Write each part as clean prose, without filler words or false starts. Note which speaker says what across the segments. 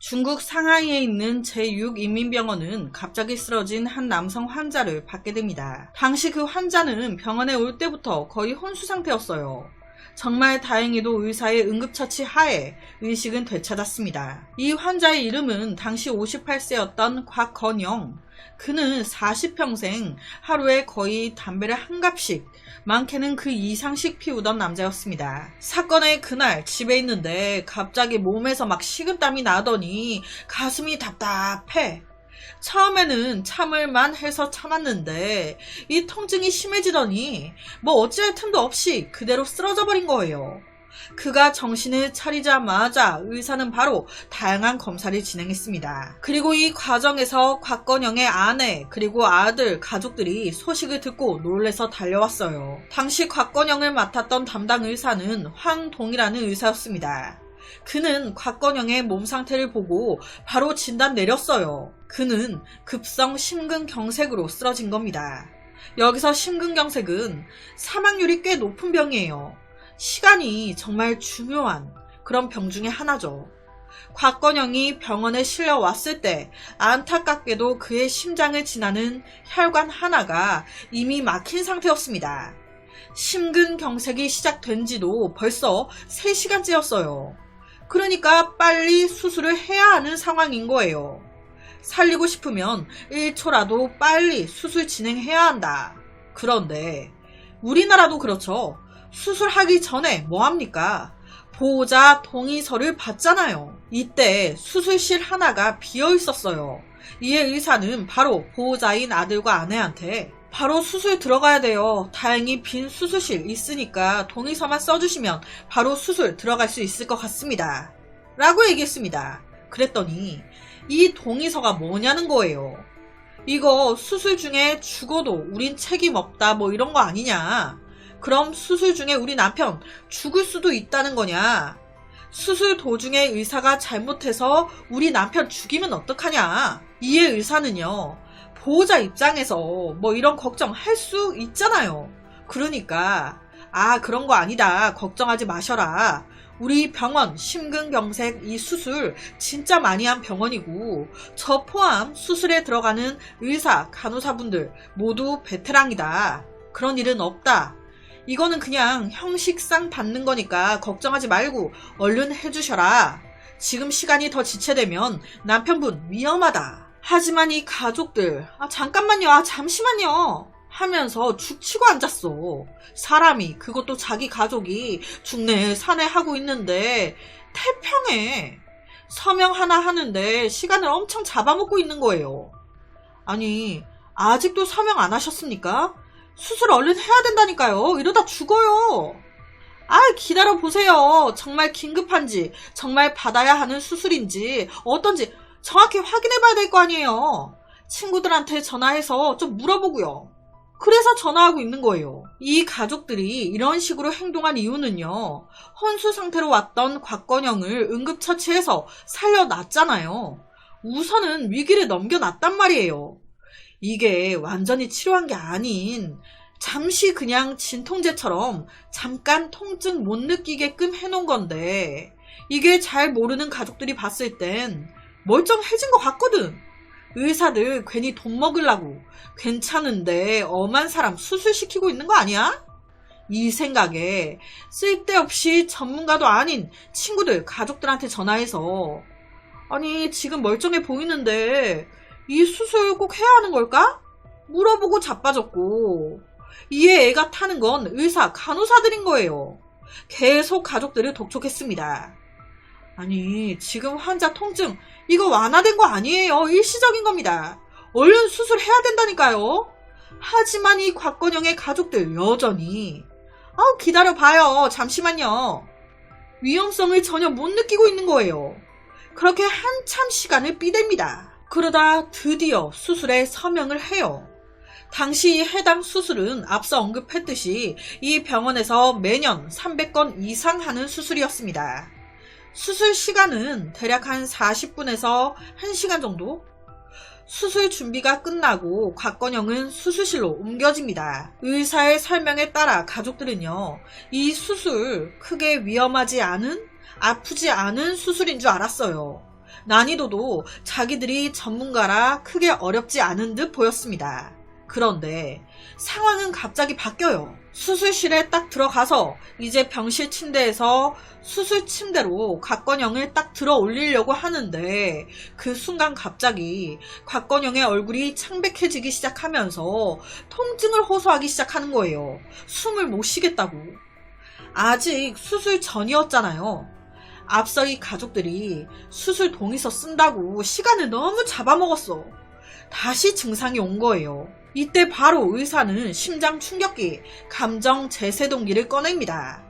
Speaker 1: 중국 상하이에 있는 제6인민병원은 갑자기 쓰러진 한 남성 환자를 받게 됩니다. 당시 그 환자는 병원에 올 때부터 거의 혼수 상태였어요. 정말 다행히도 의사의 응급처치 하에 의식은 되찾았습니다. 이 환자의 이름은 당시 58세였던 곽건영. 그는 40평생 하루에 거의 담배를 한 갑씩, 많게는 그 이상씩 피우던 남자였습니다. 사건의 그날 집에 있는데 갑자기 몸에서 막 식은땀이 나더니 가슴이 답답해. 처음에는 참을만 해서 참았는데 이 통증이 심해지더니 뭐 어찌할 틈도 없이 그대로 쓰러져 버린 거예요. 그가 정신을 차리자마자 의사는 바로 다양한 검사를 진행했습니다. 그리고 이 과정에서 곽건영의 아내 그리고 아들 가족들이 소식을 듣고 놀래서 달려왔어요. 당시 곽건영을 맡았던 담당 의사는 황동이라는 의사였습니다. 그는 곽건영의 몸 상태를 보고 바로 진단 내렸어요. 그는 급성 심근경색으로 쓰러진 겁니다. 여기서 심근경색은 사망률이 꽤 높은 병이에요. 시간이 정말 중요한 그런 병 중에 하나죠. 곽건영이 병원에 실려왔을 때 안타깝게도 그의 심장을 지나는 혈관 하나가 이미 막힌 상태였습니다. 심근경색이 시작된 지도 벌써 3시간째였어요. 그러니까 빨리 수술을 해야 하는 상황인 거예요. 살리고 싶으면 1초라도 빨리 수술 진행해야 한다. 그런데 우리나라도 그렇죠. 수술하기 전에 뭐합니까? 보호자 동의서를 받잖아요. 이때 수술실 하나가 비어 있었어요. 이에 의사는 바로 보호자인 아들과 아내한테 바로 수술 들어가야 돼요. 다행히 빈 수술실 있으니까 동의서만 써주시면 바로 수술 들어갈 수 있을 것 같습니다. 라고 얘기했습니다. 그랬더니 이 동의서가 뭐냐는 거예요. 이거 수술 중에 죽어도 우린 책임 없다 뭐 이런 거 아니냐. 그럼 수술 중에 우리 남편 죽을 수도 있다는 거냐. 수술 도중에 의사가 잘못해서 우리 남편 죽이면 어떡하냐. 이에 의사는요. 보호자 입장에서 뭐 이런 걱정할 수 있잖아요. 그러니까 그런 거 아니다. 걱정하지 마셔라. 우리 병원 심근경색 이 수술 진짜 많이 한 병원이고 저 포함 수술에 들어가는 의사, 간호사분들 모두 베테랑이다. 그런 일은 없다. 이거는 그냥 형식상 받는 거니까 걱정하지 말고 얼른 해주셔라. 지금 시간이 더 지체되면 남편분 위험하다. 하지만 이 가족들 잠깐만요. 잠시만요. 하면서 죽치고 앉았어. 사람이 그것도 자기 가족이 죽네 사네 하고 있는데 태평해. 서명 하나 하는데 시간을 엄청 잡아먹고 있는 거예요. 아니 아직도 서명 안 하셨습니까? 수술 얼른 해야 된다니까요. 이러다 죽어요. 기다려보세요. 정말 긴급한지 정말 받아야 하는 수술인지 어떤지 정확히 확인해봐야 될 거 아니에요. 친구들한테 전화해서 좀 물어보고요. 그래서 전화하고 있는 거예요. 이 가족들이 이런 식으로 행동한 이유는요. 혼수 상태로 왔던 곽건영을 응급처치해서 살려놨잖아요. 우선은 위기를 넘겨놨단 말이에요. 이게 완전히 치료한 게 아닌 잠시 그냥 진통제처럼 잠깐 통증 못 느끼게끔 해놓은 건데 이게 잘 모르는 가족들이 봤을 땐 멀쩡해진 것 같거든. 의사들 괜히 돈 먹으려고 괜찮은데 엄한 사람 수술시키고 있는 거 아니야? 이 생각에 쓸데없이 전문가도 아닌 친구들, 가족들한테 전화해서 아니 지금 멀쩡해 보이는데 이 수술 꼭 해야 하는 걸까? 물어보고 자빠졌고 이에 애가 타는 건 의사, 간호사들인 거예요. 계속 가족들을 독촉했습니다. 아니 지금 환자 통증 이거 완화된 거 아니에요. 일시적인 겁니다. 얼른 수술해야 된다니까요. 하지만 이 곽건영의 가족들 여전히 기다려봐요. 잠시만요. 위험성을 전혀 못 느끼고 있는 거예요. 그렇게 한참 시간을 삐댑니다. 그러다 드디어 수술에 서명을 해요. 당시 해당 수술은 앞서 언급했듯이 이 병원에서 매년 300건 이상 하는 수술이었습니다. 수술 시간은 대략 한 40분에서 1시간 정도? 수술 준비가 끝나고 곽건영은 수술실로 옮겨집니다. 의사의 설명에 따라 가족들은요, 이 수술 크게 위험하지 않은, 아프지 않은 수술인 줄 알았어요. 난이도도 자기들이 전문가라 크게 어렵지 않은 듯 보였습니다. 그런데 상황은 갑자기 바뀌어요. 수술실에 딱 들어가서 이제 병실 침대에서 수술 침대로 곽건영을 딱 들어 올리려고 하는데 그 순간 갑자기 곽건영의 얼굴이 창백해지기 시작하면서 통증을 호소하기 시작하는 거예요. 숨을 못 쉬겠다고. 아직 수술 전이었잖아요. 앞서 이 가족들이 수술 동의서 쓴다고 시간을 너무 잡아먹었어. 다시 증상이 온 거예요. 이때 바로 의사는 심장 충격기, 감정 제세동기를 꺼냅니다.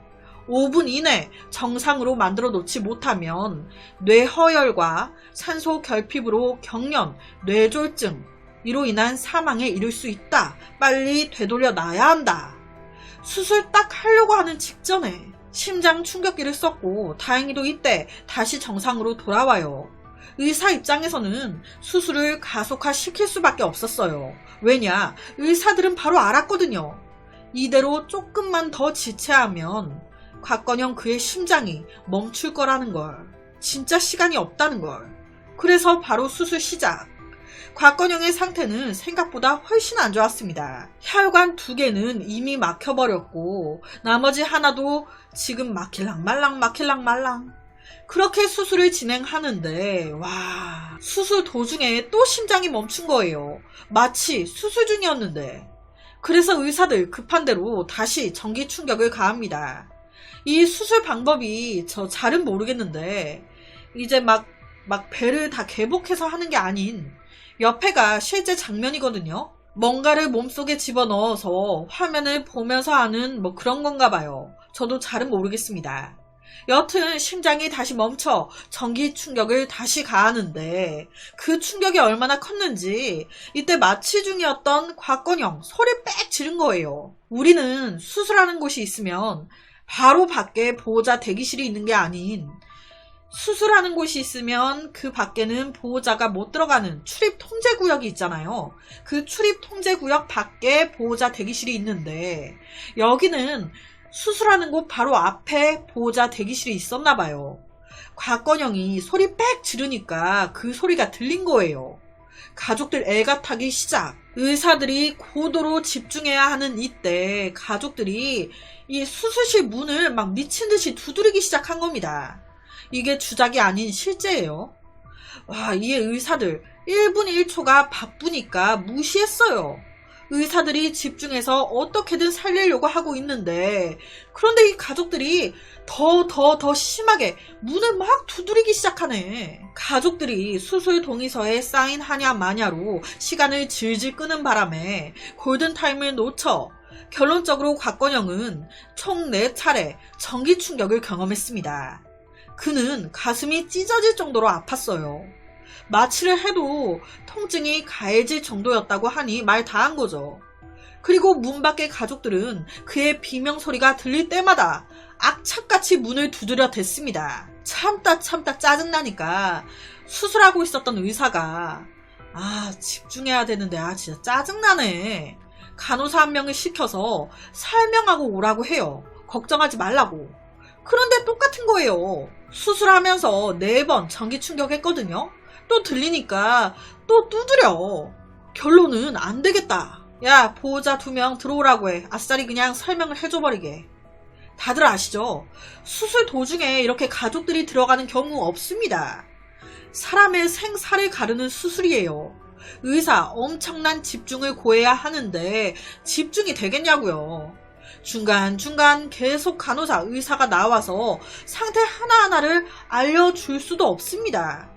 Speaker 1: 5분 이내 정상으로 만들어 놓지 못하면 뇌허혈과 산소 결핍으로 경련, 뇌졸중, 이로 인한 사망에 이를 수 있다. 빨리 되돌려 놔야 한다. 수술 딱 하려고 하는 직전에 심장 충격기를 썼고 다행히도 이때 다시 정상으로 돌아와요. 의사 입장에서는 수술을 가속화시킬 수밖에 없었어요. 왜냐? 의사들은 바로 알았거든요. 이대로 조금만 더 지체하면 곽건영 그의 심장이 멈출 거라는 걸. 진짜 시간이 없다는 걸. 그래서 바로 수술 시작. 곽건영의 상태는 생각보다 훨씬 안 좋았습니다. 혈관 2개는 이미 막혀버렸고 나머지 하나도 지금 막힐랑 말랑. 그렇게 수술을 진행하는데 와, 수술 도중에 또 심장이 멈춘 거예요. 마치 수술 중이었는데. 그래서 의사들 급한 대로 다시 전기 충격을 가합니다. 이 수술 방법이 저 잘은 모르겠는데 이제 막 배를 다 개복해서 하는 게 아닌 옆에가 실제 장면이거든요. 뭔가를 몸속에 집어넣어서 화면을 보면서 하는 뭐 그런 건가 봐요. 저도 잘은 모르겠습니다. 여튼 심장이 다시 멈춰 전기 충격을 다시 가하는데 그 충격이 얼마나 컸는지 이때 마취 중이었던 곽건영 소리를 빽 지른 거예요. 우리는 수술하는 곳이 있으면 바로 밖에 보호자 대기실이 있는 게 아닌 수술하는 곳이 있으면 그 밖에는 보호자가 못 들어가는 출입 통제 구역이 있잖아요. 그 출입 통제 구역 밖에 보호자 대기실이 있는데 여기는 수술하는 곳 바로 앞에 보호자 대기실이 있었나 봐요. 곽건영이 소리 빽 지르니까 그 소리가 들린 거예요. 가족들 애가 타기 시작. 의사들이 고도로 집중해야 하는 이때 가족들이 이 수술실 문을 막 미친 듯이 두드리기 시작한 겁니다. 이게 주작이 아닌 실제예요. 와, 이 의사들 1분 1초가 바쁘니까 무시했어요. 의사들이 집중해서 어떻게든 살리려고 하고 있는데 그런데 이 가족들이 더 심하게 문을 막 두드리기 시작하네. 가족들이 수술 동의서에 사인하냐 마냐로 시간을 질질 끄는 바람에 골든타임을 놓쳐 결론적으로 곽건영은 총 4차례 전기 충격을 경험했습니다. 그는 가슴이 찢어질 정도로 아팠어요. 마취를 해도 통증이 가해질 정도였다고 하니 말 다 한 거죠. 그리고 문 밖의 가족들은 그의 비명소리가 들릴 때마다 악착같이 문을 두드려 댔습니다. 참다 짜증나니까 수술하고 있었던 의사가 집중해야 되는데 진짜 짜증나네. 간호사 한 명을 시켜서 설명하고 오라고 해요. 걱정하지 말라고. 그런데 똑같은 거예요. 수술하면서 4번 전기 충격했거든요. 또 들리니까 또 두드려. 결론은 안 되겠다. 야, 보호자 2명 들어오라고 해. 아싸리 그냥 설명을 해줘버리게. 다들 아시죠? 수술 도중에 이렇게 가족들이 들어가는 경우 없습니다. 사람의 생사를 가르는 수술이에요. 의사 엄청난 집중을 고해야 하는데 집중이 되겠냐고요. 중간중간 계속 간호사, 의사가 나와서 상태 하나하나를 알려줄 수도 없습니다.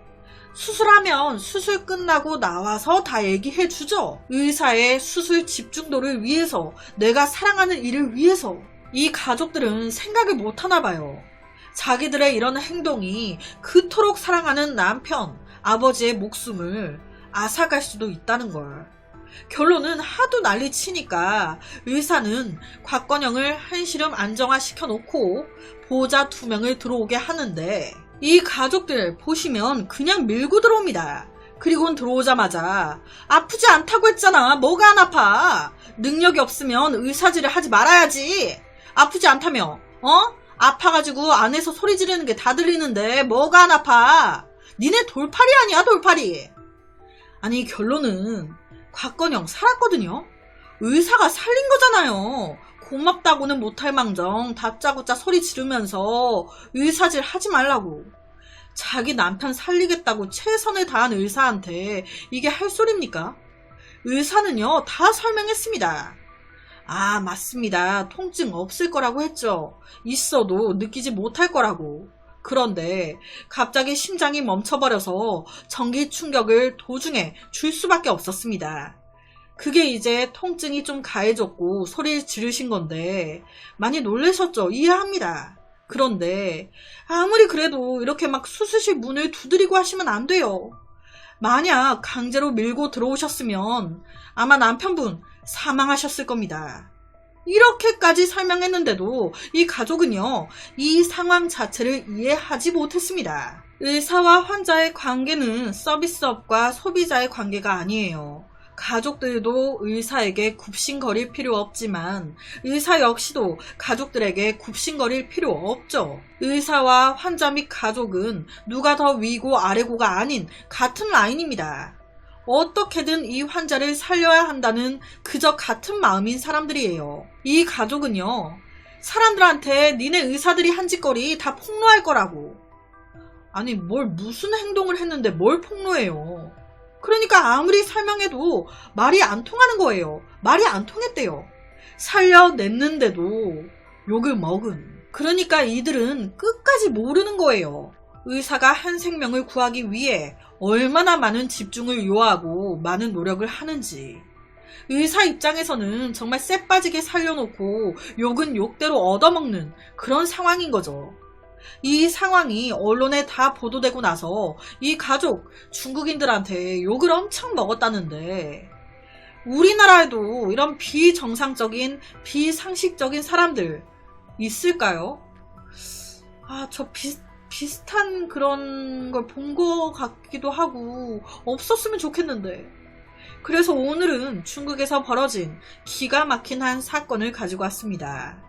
Speaker 1: 수술하면 수술 끝나고 나와서 다 얘기해주죠. 의사의 수술 집중도를 위해서, 내가 사랑하는 이를 위해서. 이 가족들은 생각을 못하나 봐요. 자기들의 이런 행동이 그토록 사랑하는 남편, 아버지의 목숨을 앗아갈 수도 있다는 걸. 결론은 하도 난리치니까 의사는 곽건영을 한시름 안정화시켜 놓고 보호자 2명을 들어오게 하는데 이 가족들 보시면 그냥 밀고 들어옵니다. 그리고는 들어오자마자 아프지 않다고 했잖아. 뭐가 안 아파? 능력이 없으면 의사질을 하지 말아야지. 아프지 않다며? 아파가지고 안에서 소리 지르는 게 다 들리는데 뭐가 안 아파? 니네 돌팔이 아니야, 돌팔이. 아니, 결론은 곽건영 살았거든요. 의사가 살린 거잖아요. 고맙다고는 못할 망정 다짜고짜 소리 지르면서 의사질 하지 말라고. 자기 남편 살리겠다고 최선을 다한 의사한테 이게 할 소리입니까? 의사는요, 다 설명했습니다. 아, 맞습니다. 통증 없을 거라고 했죠. 있어도 느끼지 못할 거라고. 그런데 갑자기 심장이 멈춰버려서 전기 충격을 도중에 줄 수밖에 없었습니다. 그게 이제 통증이 좀 가해졌고 소리를 지르신 건데 많이 놀라셨죠? 이해합니다. 그런데 아무리 그래도 이렇게 막 수술실 문을 두드리고 하시면 안 돼요. 만약 강제로 밀고 들어오셨으면 아마 남편분 사망하셨을 겁니다. 이렇게까지 설명했는데도 이 가족은요, 이 상황 자체를 이해하지 못했습니다. 의사와 환자의 관계는 서비스업과 소비자의 관계가 아니에요. 가족들도 의사에게 굽신거릴 필요 없지만 의사 역시도 가족들에게 굽신거릴 필요 없죠. 의사와 환자 및 가족은 누가 더 위고 아래고가 아닌 같은 라인입니다. 어떻게든 이 환자를 살려야 한다는 그저 같은 마음인 사람들이에요. 이 가족은요, 사람들한테 니네 의사들이 한 짓거리 다 폭로할 거라고. 아니, 무슨 행동을 했는데 뭘 폭로해요. 그러니까 아무리 설명해도 말이 안 통하는 거예요. 말이 안 통했대요. 살려냈는데도 욕을 먹은. 그러니까 이들은 끝까지 모르는 거예요. 의사가 한 생명을 구하기 위해 얼마나 많은 집중을 요하고 많은 노력을 하는지. 의사 입장에서는 정말 쎄 빠지게 살려놓고 욕은 욕대로 얻어먹는 그런 상황인 거죠. 이 상황이 언론에 다 보도되고 나서 이 가족 중국인들한테 욕을 엄청 먹었다는데, 우리나라에도 이런 비정상적인 비상식적인 사람들 있을까요? 아, 저 비슷한 그런 걸 본 것 같기도 하고 없었으면 좋겠는데. 그래서 오늘은 중국에서 벌어진 기가 막힌 한 사건을 가지고 왔습니다.